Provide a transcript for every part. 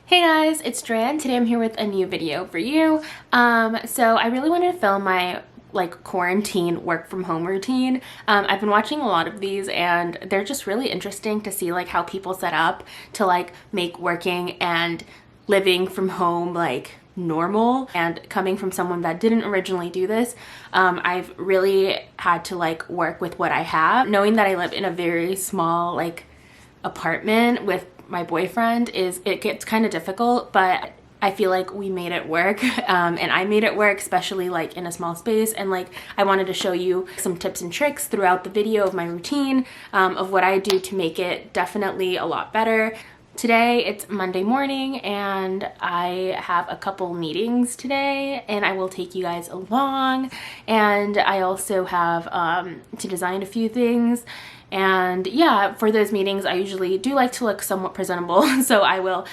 Hey guys, it's Drea and today I'm here with a new video for you. So I really wanted to film my quarantine work from home routine. I've been watching a lot of these and they're just really interesting to see how people set up to make working and living from home normal. And coming from someone that didn't originally do this, I've really had to work with what I have, knowing that I live in a very small apartment with my boyfriend. It gets kind of difficult, but I feel like we made it work. And I made it work, especially in a small space. And I wanted to show you some tips and tricks throughout the video of my routine, of what I do to make it definitely a lot better. Today it's Monday morning and I have a couple meetings today and I will take you guys along. And I also have to design a few things. And yeah, for those meetings, I usually do like to look somewhat presentable. So I will,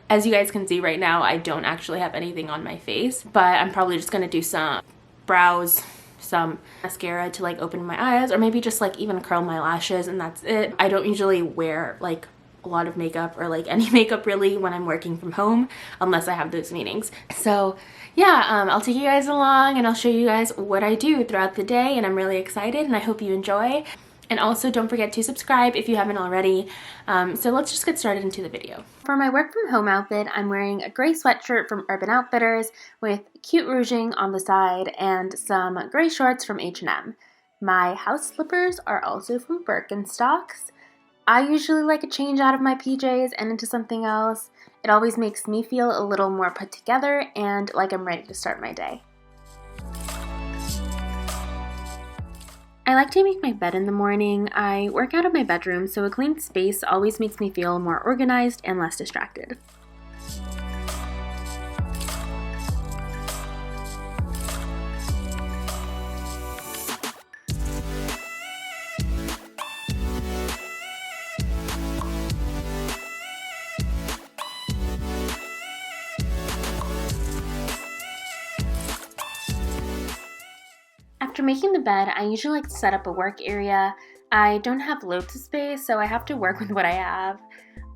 as you guys can see right now, I don't actually have anything on my face, but I'm probably just gonna do some brows, some mascara to open my eyes, or maybe just even curl my lashes, and that's it. I don't usually wear a lot of makeup or any makeup really when I'm working from home unless I have those meetings. So yeah, I'll take you guys along and I'll show you guys what I do throughout the day, and I'm really excited and I hope you enjoy. And also don't forget to subscribe if you haven't already. So let's just get started into the video. For my work from home outfit, I'm wearing a gray sweatshirt from Urban Outfitters with cute rouging on the side and some gray shorts from H&M. My house slippers are also from Birkenstocks. I usually like a change out of my PJs and into something else. It always makes me feel a little more put together and like I'm ready to start my day. I like to make my bed in the morning. I work out of my bedroom, so a clean space always makes me feel more organized and less distracted. After making the bed, I usually like to set up a work area. I don't have loads of space, so I have to work with what I have.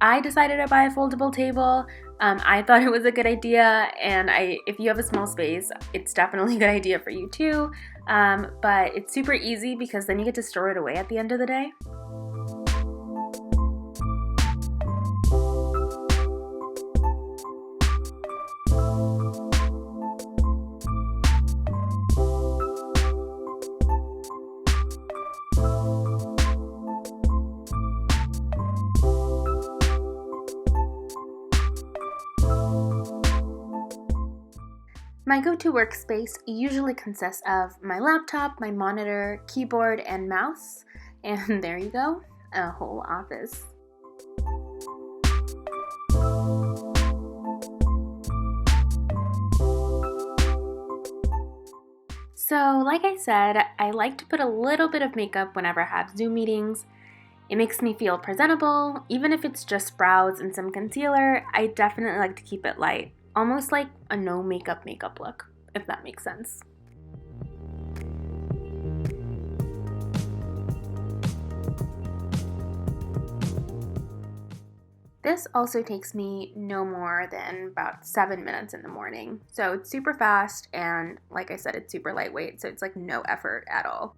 I decided to buy a foldable table. I thought it was a good idea, and if you have a small space, it's definitely a good idea for you too. But it's super easy because then you get to store it away at the end of the day. My go-to workspace usually consists of my laptop, my monitor, keyboard, and mouse. And there you go, a whole office. So, like I said, I like to put a little bit of makeup whenever I have Zoom meetings. It makes me feel presentable. Even if it's just brows and some concealer, I definitely like to keep it light. Almost like a no makeup look, if that makes sense. This also takes me no more than about 7 minutes in the morning. So it's super fast and like I said, it's super lightweight, so it's no effort at all.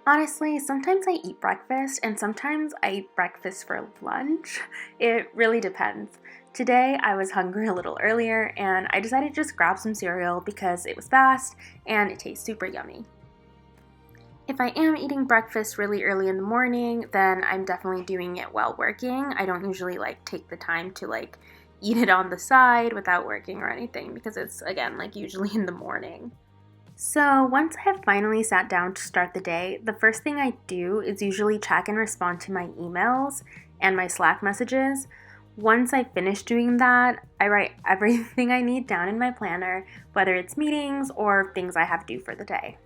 Honestly, sometimes I eat breakfast and sometimes I eat breakfast for lunch. It really depends. Today I was hungry a little earlier and I decided to just grab some cereal because it was fast and it tastes super yummy. If I am eating breakfast really early in the morning, then I'm definitely doing it while working. I don't usually take the time to eat it on the side without working or anything because it's again usually in the morning. So once I have finally sat down to start the day, the first thing I do is usually check and respond to my emails and my Slack messages. Once I finish doing that, I write everything I need down in my planner, whether it's meetings or things I have due for the day.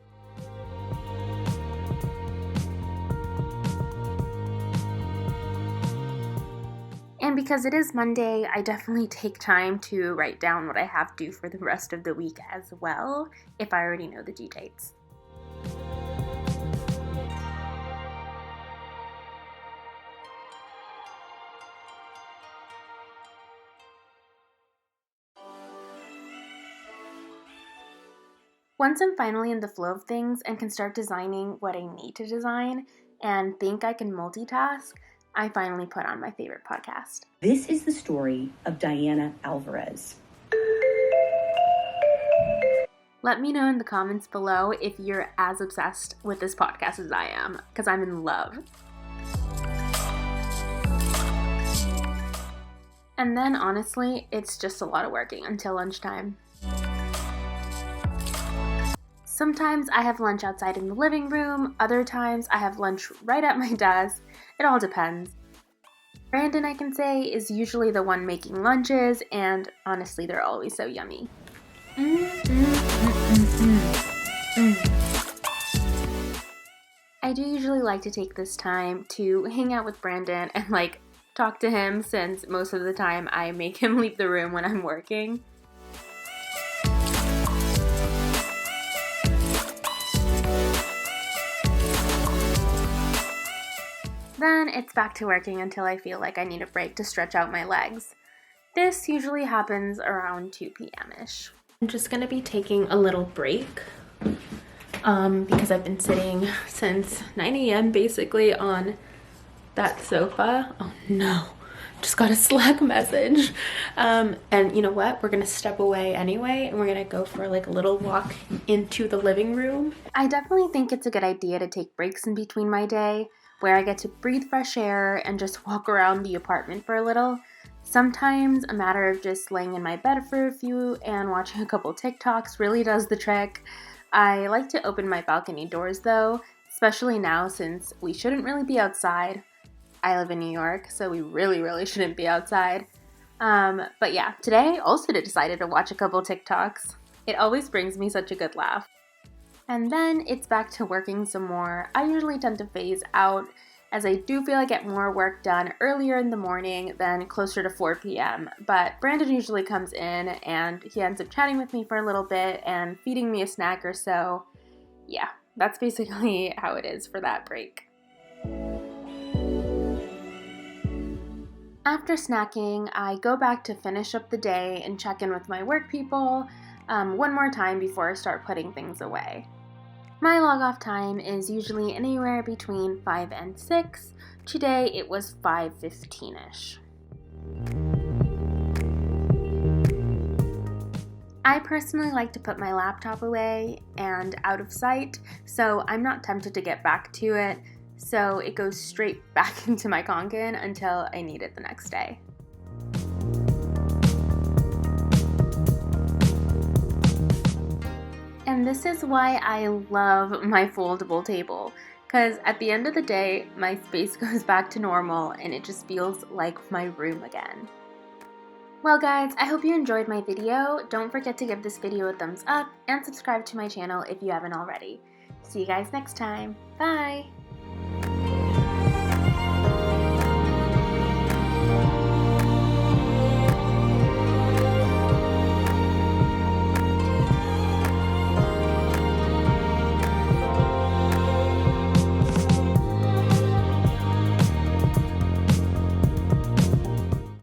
because it is Monday, I definitely take time to write down what I have to do for the rest of the week as well, if I already know the due dates. Once I'm finally in the flow of things and can start designing what I need to design and think I can multitask, I finally put on my favorite podcast. This is the story of Diana Alvarez. Let me know in the comments below if you're as obsessed with this podcast as I am, because I'm in love. And then honestly, it's just a lot of working until lunchtime. Sometimes I have lunch outside in the living room, other times I have lunch right at my desk. It all depends. Brandon, I can say, is usually the one making lunches, and honestly, they're always so yummy. I do usually like to take this time to hang out with Brandon and talk to him, since most of the time I make him leave the room when I'm working. Then it's back to working until I feel like I need a break to stretch out my legs. This usually happens around 2 p.m.-ish. I'm just going to be taking a little break because I've been sitting since 9 a.m. basically on that sofa. Oh no, just got a Slack message. And you know what? We're going to step away anyway, and we're going to go for a little walk into the living room. I definitely think it's a good idea to take breaks in between my day, where I get to breathe fresh air and just walk around the apartment for a little. Sometimes a matter of just laying in my bed for a few and watching a couple TikToks really does the trick. I like to open my balcony doors though, especially now since we shouldn't really be outside. I live in New York, so we really shouldn't be outside. But yeah, today I also decided to watch a couple TikToks. It always brings me such a good laugh. And then it's back to working some more. I usually tend to phase out, as I do feel I get more work done earlier in the morning than closer to 4 p.m. But Brandon usually comes in and he ends up chatting with me for a little bit and feeding me a snack or so. Yeah, that's basically how it is for that break. After snacking, I go back to finish up the day and check in with my work people one more time before I start putting things away. My log off time is usually anywhere between 5 and 6. Today it was 5:15-ish. I personally like to put my laptop away and out of sight, so I'm not tempted to get back to it, so it goes straight back into my Kangen until I need it the next day. And this is why I love my foldable table, because at the end of the day, my space goes back to normal and it just feels like my room again. Well guys, I hope you enjoyed my video. Don't forget to give this video a thumbs up and subscribe to my channel if you haven't already. See you guys next time. Bye!